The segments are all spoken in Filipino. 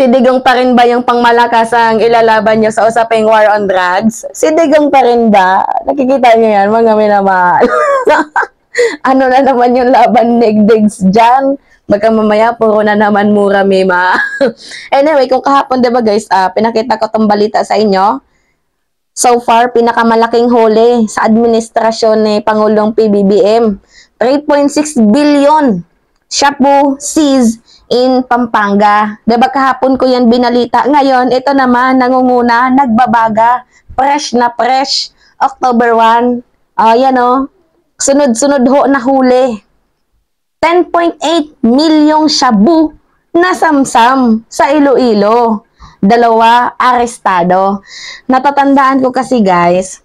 Si Digong pa rin ba yung pangmalakas ang ilalaban niyo sa usaping war on drugs? Si Digong pa rin ba? Nakikita niyo yan, mga minamahal. Ano na naman yung laban nigdigs dyan? Baka mamaya puro na naman mura mima. Anyway, kung kahapon diba guys, pinakita ko tong balita sa inyo. So far, pinakamalaking huli sa administrasyon ni Pangulong PBBM. 3.6 billion shabu seized in Pampanga. Diba kahapon ko yan binalita. Ngayon, ito naman, nangunguna, nagbabaga. Fresh na fresh. October 1. Yan o. Sunod-sunod ho na huli. 10.8 milyong shabu na samsam sa Iloilo. 2 arestado. Natatandaan ko kasi guys,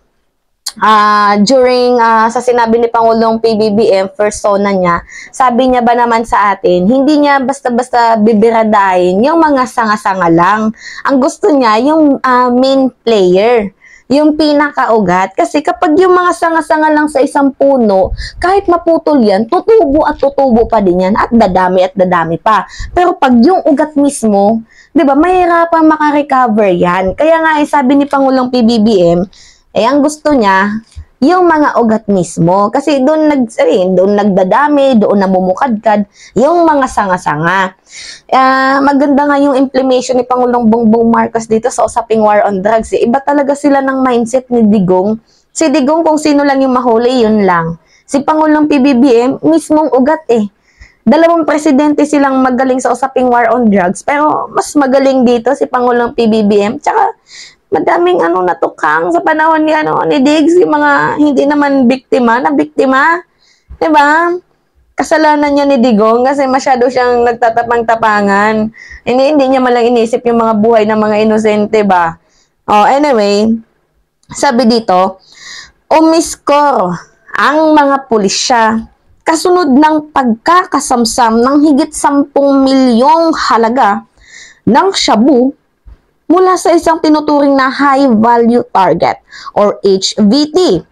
during sa sinabi ni Pangulong PBBM, persona niya, sabi niya ba naman sa atin, hindi niya basta-basta bibiradahin yung mga sanga-sanga lang. Ang gusto niya, yung main player, yung pinakaugat. Kasi kapag yung mga sanga-sanga lang sa isang puno, kahit maputol yan, tutubo at tutubo pa din yan at dadami pa. Pero pag yung ugat mismo, di ba, mahirapang makarecover yan. Kaya nga, sabi ni Pangulong PBBM, ang gusto niya, yung mga ugat mismo. Kasi doon nagdadami, doon namumukadkad, yung mga sanga-sanga. Maganda nga yung implementation ni Pangulong Bongbong Marcos dito sa usaping war on drugs. Iba talaga sila ng mindset ni Digong. Si Digong, kung sino lang yung mahuli, yun lang. Si Pangulong PBBM, mismong ugat eh. 2 presidente silang magaling sa usaping war on drugs, pero mas magaling dito si Pangulong PBBM. Tsaka, madaming natukang sa panahon ni Diggs, yung mga hindi naman biktima, na biktima. Diba? Kasalanan niya ni Digong kasi masyado siyang nagtatapang-tapangan. Hindi niya malang inisip yung mga buhay ng mga inosente ba? Anyway, sabi dito, umiskor ang mga pulisya kasunod ng pagkakasamsam ng higit 10 milyong halaga ng shabu mula sa isang tinuturing na high-value target or HVT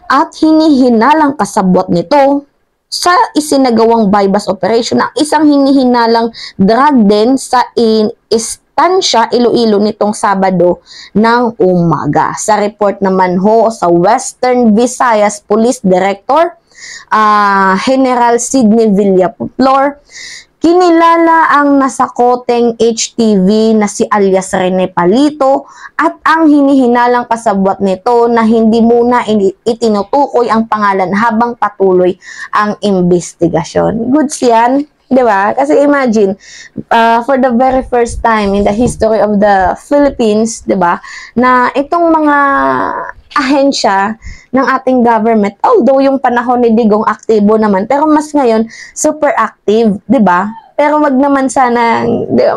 at hinihinalang kasabwat nito sa isinagawang bypass operation ng isang hinihinalang drug den sa Estancia, Iloilo nitong Sabado ng umaga. Sa report naman ho sa Western Visayas Police Director, General Sidney Villaflor, kinilala ang nasakoteng HTV na si alias Rene Palito at ang hinihinalang kasabwat nito na hindi muna itinutukoy ang pangalan habang patuloy ang investigasyon. Goods yan, di ba? Kasi imagine, for the very first time in the history of the Philippines, di ba, na itong mga ahensya ng ating government, although yung panahon ni Digong aktibo naman, pero mas ngayon, super active, di ba? Pero wag naman sana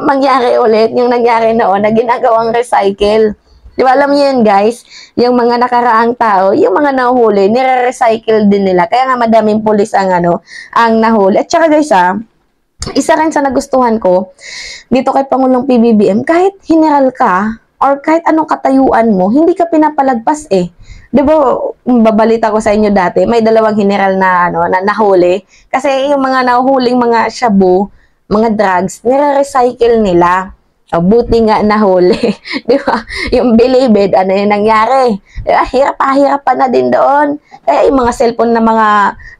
mangyari ulit yung nangyari noon na ginagawang recycle. Di ba, alam niyo yun guys, yung mga nakaraang tao, yung mga nahuhuli, nire-recycle din nila. Kaya nga madaming pulis ang nahuli. At saka guys isa rin sa nagustuhan ko, dito kay Pangulong PBBM, kahit general ka, or kahit anong katayuan mo, hindi ka pinapalagpas eh. Di ba, babalita ko sa inyo dati, may 2 general na, na nahuli. Kasi yung mga nahuhuling mga shabu, mga drugs, nire-recycle nila. So, buti nga nahuli. Di ba? Yung Bilibid, ano yung nangyari? Diba? Hirap pa na din doon. Kaya yung mga cellphone na mga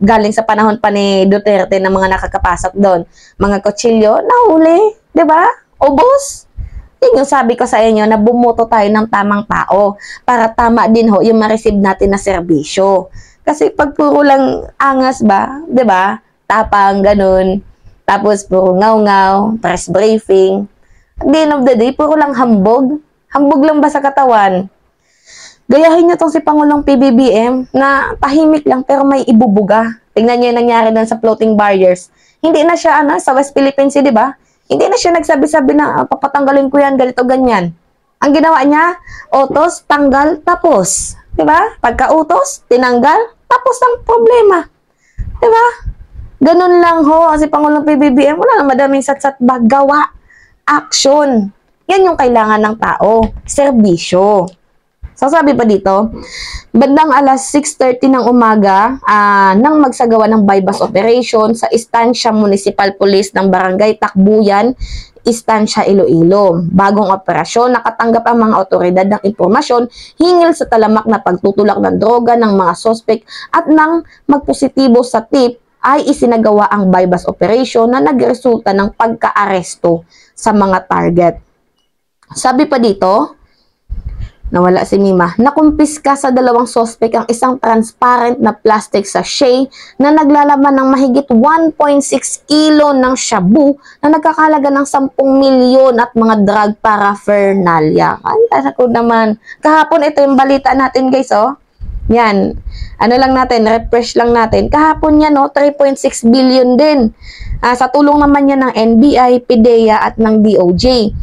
galing sa panahon pa ni Duterte na mga nakakapasok doon, mga kutsilyo, nahuli. Di ba? Ubos. Yung sabi ko sa inyo na bumoto tayo ng tamang tao para tama din ho yung ma-receive natin na serbisyo. Kasi pag puro lang angas ba, 'di ba? Tapang ganun. Tapos puro ngaw-ngaw, press briefing. At the end of the day, puro lang hambog. Hambog lang ba sa katawan? Gayahin niyo tong si Pangulong PBBM na tahimik lang pero may ibubuga. Tingnan niyo yung nangyari doon sa floating barriers. Hindi na siya sa West Philippine Sea, 'di ba? Hindi na siya nagsabi-sabi na papatanggalin ko yan, ganito, ganyan. Ang ginawa niya, utos, tanggal, tapos. Diba? Pagka-utos, tinanggal, tapos ang problema. Diba? Ganun lang ho, si Pangulong PBBM, wala na madaming sat-sat ba, gawa, action. Yan yung kailangan ng tao, serbisyo. So sabi pa dito, bandang alas 6:30 ng umaga, nang magsagawa ng bypass operation sa Istansya Municipal Police ng Barangay Takbuyan, Istansya Iloilo. Bagong operasyon, nakatanggap ang mga otoridad ng impormasyon hingil sa talamak na pagtutulak ng droga ng mga sospek at nang magpositibo sa tip ay isinagawa ang bypass operation na nagresulta ng pagka-aresto sa mga target. Sabi pa dito, nawala si Mima. Nakumpiska sa dalawang sospek ang isang transparent na plastic sachet na naglalaman ng mahigit 1.6 kilo ng shabu na nagkakalaga ng 10 milyon at mga drug paraphernalia. Ay, ako naman. Kahapon ito yung balita natin guys, oh. Yan. Ano lang natin, refresh lang natin. Kahapon yan, no, 3.6 billion din. Sa tulong naman yan ng NBI, PDEA at ng DOJ.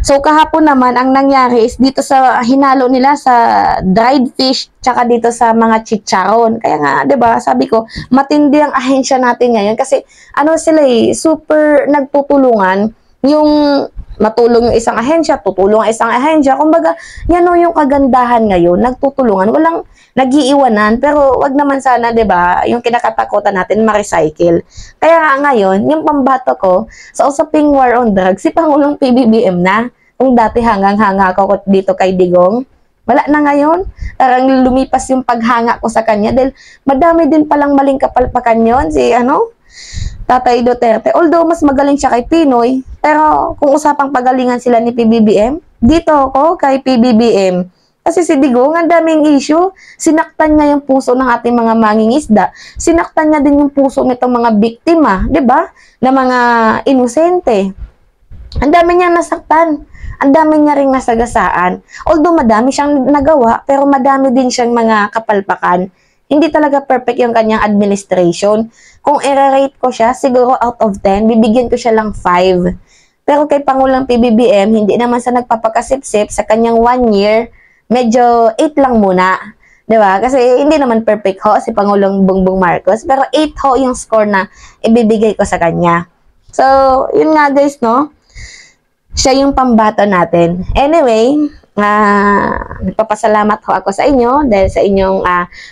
So kahapon naman, ang nangyari is dito sa hinalo nila sa dried fish, tsaka dito sa mga chicharon. Kaya nga, 'di ba? Sabi ko, matindi ang ahensya natin ngayon kasi ano sila super nagtutulungan. Yung matulong yung isang ahensya, tutulong ang isang ahensya. Kumbaga, yan o yung kagandahan ngayon, nagtutulungan. Walang nagiiwanan, pero wag naman sana, 'di ba? Yung kinakatakutan natin ma-recycle. Kaya ngayon, yung pambato ko sa usaping war on drugs, si Pangulong PBBM na. Kung dati hangang-hanga ko dito kay Digong, wala na ngayon. Parang lumipas yung paghanga ko sa kanya dahil madami din palang maling kapalpakan yon si Tatay Duterte. Although mas magaling siya kay Pinoy, pero kung usapang pagalingan sila ni PBBM, dito ako kay PBBM. Kasi si Digong, ang daming issue. Sinaktan niya yung puso ng ating mga mangingisda. Sinaktan niya din yung puso nitong mga biktima, 'di ba? Na mga inosente. Ang dami niyang nasaktan. Ang dami niya ring nasagasaan. Although madami siyang nagawa, pero madami din siyang mga kapalpakan. Hindi talaga perfect yung kanyang administration. Kung i-rate ko siya, siguro out of 10, bibigyan ko siya lang 5. Pero kay Pangulong PBBM, hindi naman sa nagpapakasipsip sa kanyang 1 year, medyo 8 lang muna. 'Di ba? Kasi hindi naman perfect ho si Pangulong Bongbong Marcos, pero 8 ho yung score na ibibigay ko sa kanya. So, yun nga guys, no? Siya yung pambato natin. Anyway, nagpapasalamat ho ako sa inyo dahil sa inyong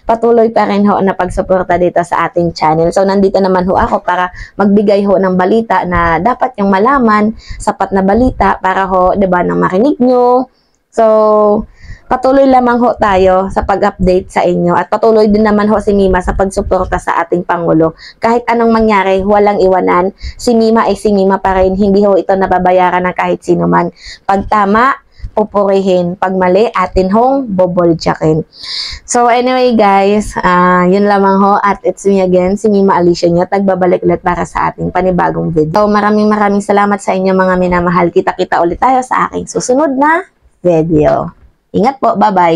patuloy pa rin ho na pagsuporta dito sa ating channel. So, nandito naman ho ako para magbigay ho ng balita na dapat yung malaman, sapat na balita para ho, 'di ba, nang marinig nyo. So, patuloy lamang ho tayo sa pag-update sa inyo at patuloy din naman ho si Mima sa pagsuporta sa ating Pangulo. Kahit anong mangyari, walang iwanan. Si Mima ay si Mima pa rin. Hindi ho ito nababayaran ng kahit sino man. Pag tama, pupurihin. Pag mali, atin hong boboljakin. So anyway guys, yun lamang ho at it's me again, si Mima Alicia nyo. Tagbabalik ulit para sa ating panibagong video. So maraming salamat sa inyo mga minamahal. Kita-kita ulit tayo sa aking susunod na video. Ingat po, bye-bye!